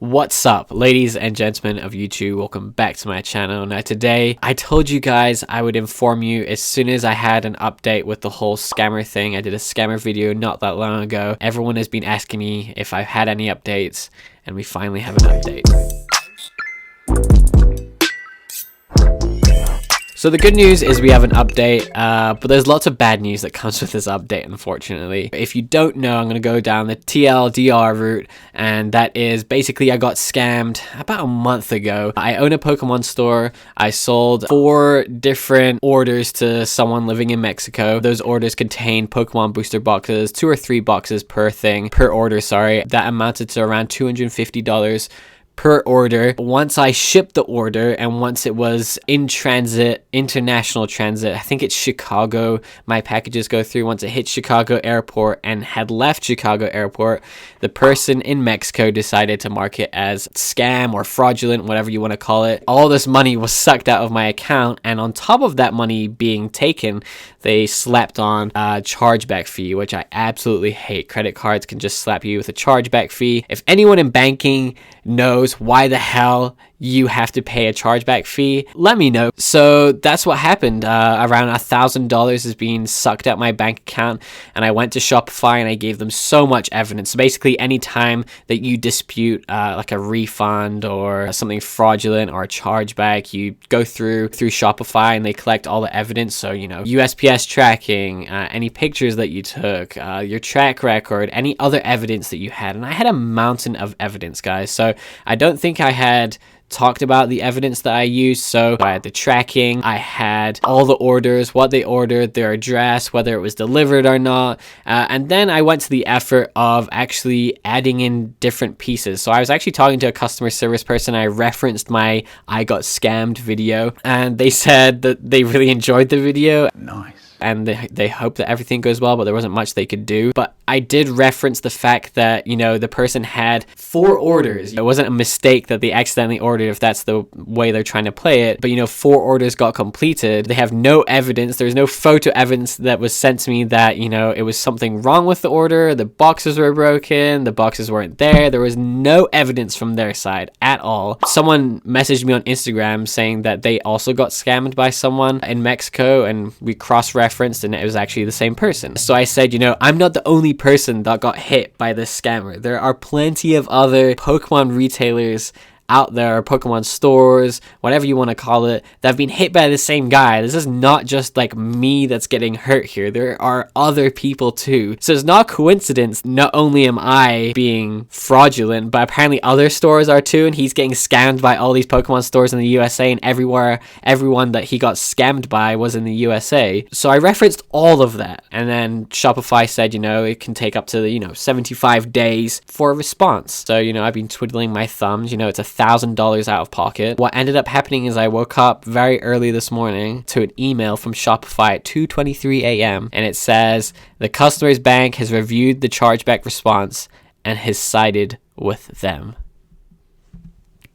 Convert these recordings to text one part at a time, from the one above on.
What's up, ladies and gentlemen of YouTube? Welcome back to my channel. Now today, I told you guys I would inform you as soon as I had an update with the whole scammer thing. I did a scammer video not that long ago. Everyone has been asking me if I've had any updates, and we finally have an update. So the good news is we have an update, but there's lots of bad news that comes with this update, unfortunately. If you don't know, I'm going to go down the TLDR route, and that is basically I got scammed about a month ago. I own a Pokemon store. I sold 4 different orders to someone living in Mexico. Those orders contained Pokemon booster boxes, 2 or 3 boxes per order, that amounted to around $250 per order. Once I shipped the order and once it was in transit, international transit, I think it's Chicago, my packages go through. Once it hit Chicago airport and had left Chicago airport, the person in Mexico decided to mark it as scam or fraudulent, whatever you want to call it. All this money was sucked out of my account, and on top of that money being taken, they slapped on a chargeback fee, which I absolutely hate. Credit cards can just slap you with a chargeback fee. If anyone in banking knows why the hell you have to pay a chargeback fee, let me know. So that's what happened. Around $1,000 is being sucked out my bank account, and I went to Shopify and I gave them so much evidence. So basically, any time that you dispute like a refund or something fraudulent or a chargeback, you go through Shopify and they collect all the evidence. So, you know, USPS tracking, any pictures that you took, your track record, any other evidence that you had. And I had a mountain of evidence, guys. So I don't think I had talked about the evidence that I used. So I had the tracking, I had all the orders, what they ordered, their address, whether it was delivered or not, and then I went to the effort of actually adding in different pieces. So I was actually talking to a customer service person. I referenced my I got scammed video, and they said that they really enjoyed the video. Nice. And they hope that everything goes well, but there wasn't much they could do. But I did reference the fact that, you know, the person had 4 orders. It wasn't a mistake that they accidentally ordered, if that's the way they're trying to play it. But, you know, 4 orders got completed. They have no evidence. There's no photo evidence that was sent to me that, you know, it was something wrong with the order. The boxes were broken. The boxes weren't there. There was no evidence from their side at all. Someone messaged me on Instagram saying that they also got scammed by someone in Mexico, and we cross-referenced, and it was actually the same person. So I said, you know, I'm not the only person that got hit by this scammer. There are plenty of other Pokemon retailers out there, Pokemon stores, whatever you want to call it, that have been hit by the same guy. This is not just like me that's getting hurt here. There are other people too. So it's not a coincidence. Not only am I being fraudulent, but apparently other stores are too, and he's getting scammed by all these Pokemon stores in the USA, and everyone that he got scammed by was in the USA. So I referenced all of that, and then Shopify said, you know, it can take up to 75 days for a response. So, you know, I've been twiddling my thumbs. You know, it's $1,000 out of pocket. What ended up happening is I woke up very early this morning to an email from Shopify at 2:23 a.m. and it says the customer's bank has reviewed the chargeback response and has sided with them.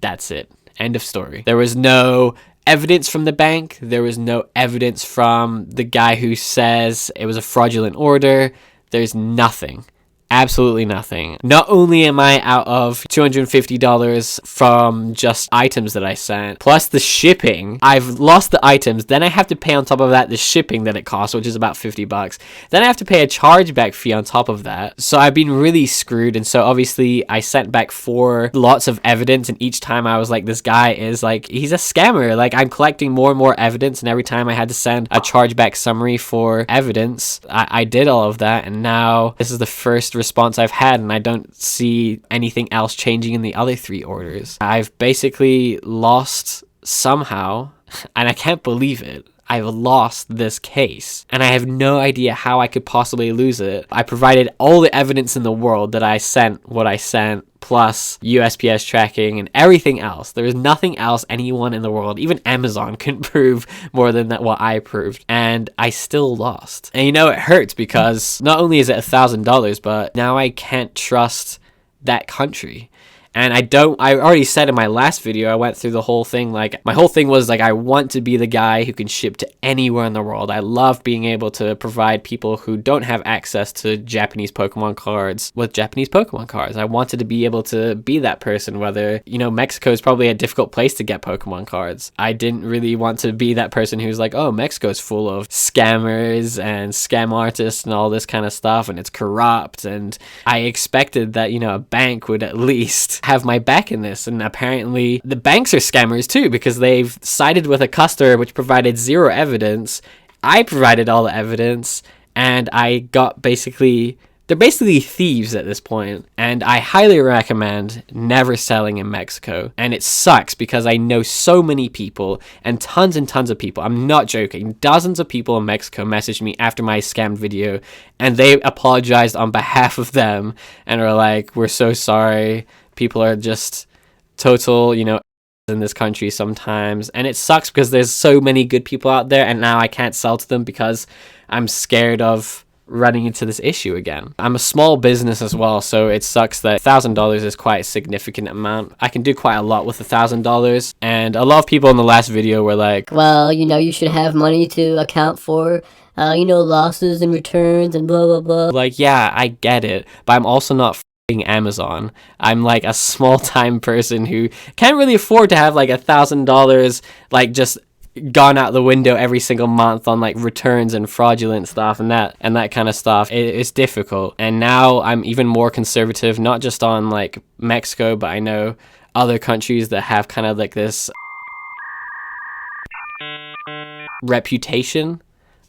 That's it. End of story. There was no evidence from the bank. There was no evidence from the guy who says it was a fraudulent order. There's nothing. Absolutely nothing. Not only am I out of $250 from just items that I sent, plus the shipping, I've lost the items, then I have to pay on top of that the shipping that it costs, which is about $50. Then I have to pay a chargeback fee on top of that. So I've been really screwed, and so obviously I sent back 4 lots of evidence, and each time I was like, this guy is like, he's a scammer. Like, I'm collecting more and more evidence, and every time I had to send a chargeback summary for evidence, I did all of that, and now this is the first response I've had, and I don't see anything else changing in the other 3 orders. I've basically lost somehow, and I can't believe it. I've lost this case, and I have no idea how I could possibly lose it. I provided all the evidence in the world that I sent what I sent, plus USPS tracking and everything else. There is nothing else anyone in the world, even Amazon, couldn't prove more than that what I proved, and I still lost. And you know, it hurts because not only is it $1,000, but now I can't trust that country. And I already said in my last video, I went through the whole thing. Like, my whole thing was like, I want to be the guy who can ship to anywhere in the world. I love being able to provide people who don't have access to Japanese Pokemon cards with Japanese Pokemon cards. I wanted to be able to be that person, whether, you know, Mexico is probably a difficult place to get Pokemon cards. I didn't really want to be that person who's like, oh, Mexico's full of scammers and scam artists and all this kind of stuff, and it's corrupt. And I expected that, you know, a bank would at least have my back in this. And apparently the banks are scammers too, because they've sided with a customer which provided zero evidence. I provided all the evidence, and I got they're basically thieves at this point. And I highly recommend never selling in Mexico. And it sucks because I know so many people and tons of people. I'm not joking. Dozens of people in Mexico messaged me after my scam video, and they apologized on behalf of them and are like, we're so sorry. People are just total, you know, in this country sometimes. And it sucks because there's so many good people out there, and now I can't sell to them because I'm scared of running into this issue again. I'm a small business as well, so it sucks that $1,000 is quite a significant amount. I can do quite a lot with $1,000, and a lot of people in the last video were like, well, you know, you should have money to account for losses and returns and blah blah blah. Like, yeah, I get it, but I'm also not Amazon. I'm like a small time person who can't really afford to have like $1,000 like just gone out the window every single month on like returns and fraudulent stuff and that kind of stuff. It's difficult. And now I'm even more conservative, not just on like Mexico, but I know other countries that have kind of like this reputation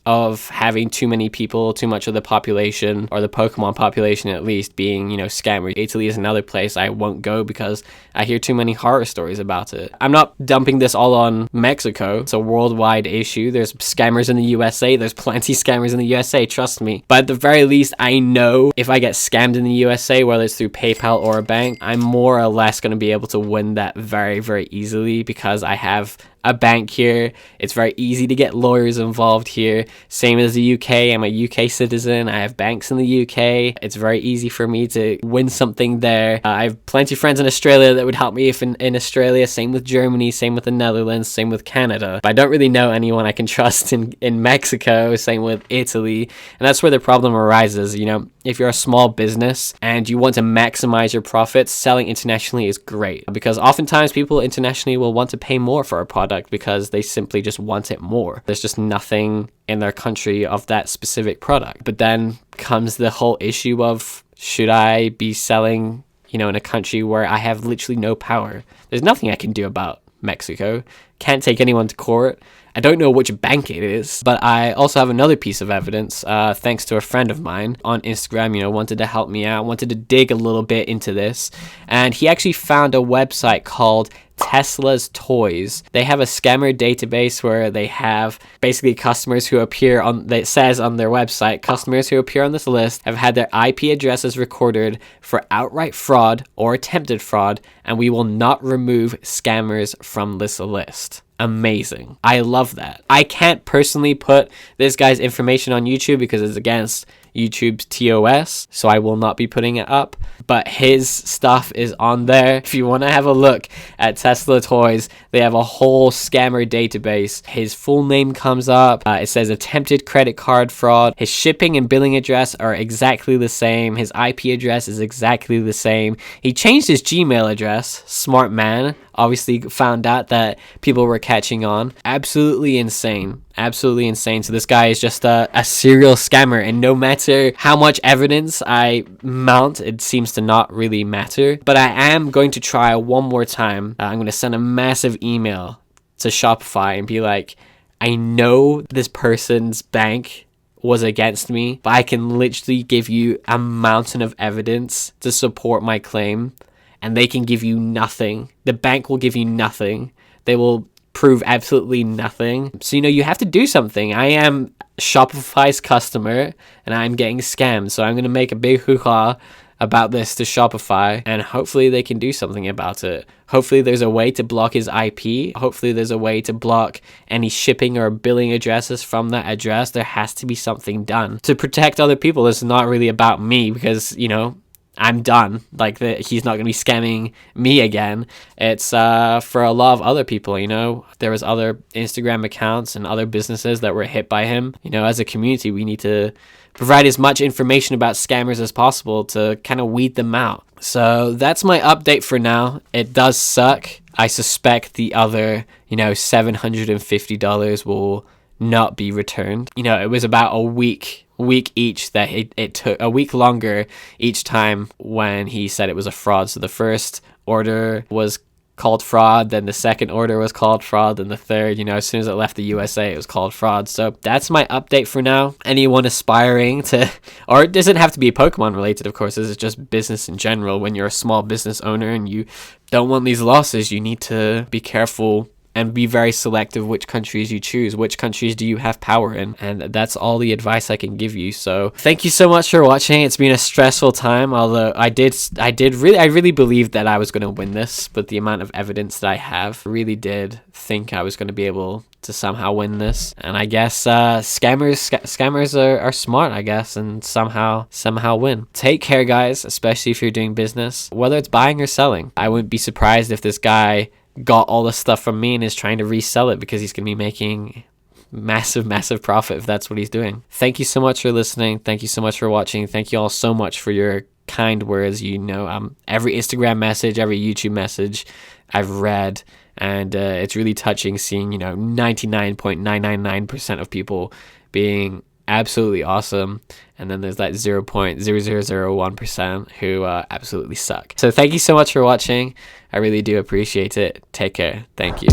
of having too many people, too much of the population, or the Pokemon population at least, being, you know, scammers. Italy is another place I won't go because I hear too many horror stories about it. I'm not dumping this all on Mexico. It's a worldwide issue. There's scammers in the USA. There's plenty scammers in the USA, trust me. But at the very least, I know if I get scammed in the USA, whether it's through PayPal or a bank, I'm more or less going to be able to win that very, very easily because I have a bank here. It's very easy to get lawyers involved here. Same as the UK. I'm a UK citizen. I have banks in the UK. It's very easy for me to win something there. I have plenty of friends in Australia that would help me if in Australia. Same with Germany. Same with the Netherlands. Same with Canada. But I don't really know anyone I can trust in Mexico. Same with Italy. And that's where the problem arises. You know, if you're a small business and you want to maximize your profits, selling internationally is great because oftentimes people internationally will want to pay more for a product because they simply just want it more. There's just nothing in their country of that specific product. But then comes the whole issue of, should I be selling, you know, in a country where I have literally no power? There's nothing I can do about Mexico. Can't take anyone to court. I don't know which bank it is, but I also have another piece of evidence, thanks to a friend of mine on Instagram, you know, wanted to help me out, wanted to dig a little bit into this, and he actually found a website called Tesla's Toys. They have a scammer database where they have basically customers who appear on, that says on their website, customers who appear on this list have had their IP addresses recorded for outright fraud or attempted fraud, and we will not remove scammers from this list. Amazing. I love that. I can't personally put this guy's information on YouTube because it's against YouTube's TOS, so I will not be putting it up, but his stuff is on there. If you want to have a look at Tesla Toys, they have a whole scammer database. His full name comes up. It says attempted credit card fraud. His shipping and billing address are exactly the same. His IP address is exactly the same. He changed his Gmail address. Smart man. Obviously found out that people were catching on. Absolutely insane. Absolutely insane. So this guy is just a serial scammer, and no matter how much evidence I mount, it seems to not really matter. But I am going to try one more time. I'm going to send a massive email to Shopify and be like, I know this person's bank was against me, but I can literally give you a mountain of evidence to support my claim, and they can give you nothing. The bank will give you nothing. They will prove absolutely nothing. So, you know, you have to do something. I am Shopify's customer and I'm getting scammed. So I'm going to make a big hoo-ha about this to Shopify, and hopefully they can do something about it. Hopefully there's a way to block his IP. Hopefully there's a way to block any shipping or billing addresses from that address. There has to be something done to protect other people. It's not really about me because, you know, I'm done. Like, he's not going to be scamming me again. It's for a lot of other people, you know. There was other Instagram accounts and other businesses that were hit by him. You know, as a community, we need to provide as much information about scammers as possible to kind of weed them out. So that's my update for now. It does suck. I suspect the other, you know, $750 will not be returned. You know, it was about a week each that it took, a week longer each time when he said it was a fraud. So the first order was called fraud, then the second order was called fraud, then the third, you know, as soon as it left the USA, it was called fraud. So that's my update for now. Anyone aspiring to, or it doesn't have to be Pokemon related, of course, this is just business in general. When you're a small business owner and you don't want these losses, you need to be careful and be very selective which countries you choose. Which countries do you have power in? And that's all the advice I can give you. So thank you so much for watching. It's been a stressful time, although I really believed that I was going to win this, but the amount of evidence that I have, really did think I was going to be able to somehow win this. And I guess scammers are smart, I guess, and somehow win. Take care, guys, especially if you're doing business, whether it's buying or selling. I wouldn't be surprised if this guy got all the stuff from me and is trying to resell it, because he's going to be making massive profit if that's what he's doing. Thank you so much for listening. Thank you so much for watching. Thank you all so much for your kind words. You know, every Instagram message, every YouTube message I've read, and it's really touching seeing, you know, 99.999% of people being absolutely awesome, and then there's that 0.0001% who absolutely suck. So thank you so much for watching. I really do appreciate it. Take care. Thank you.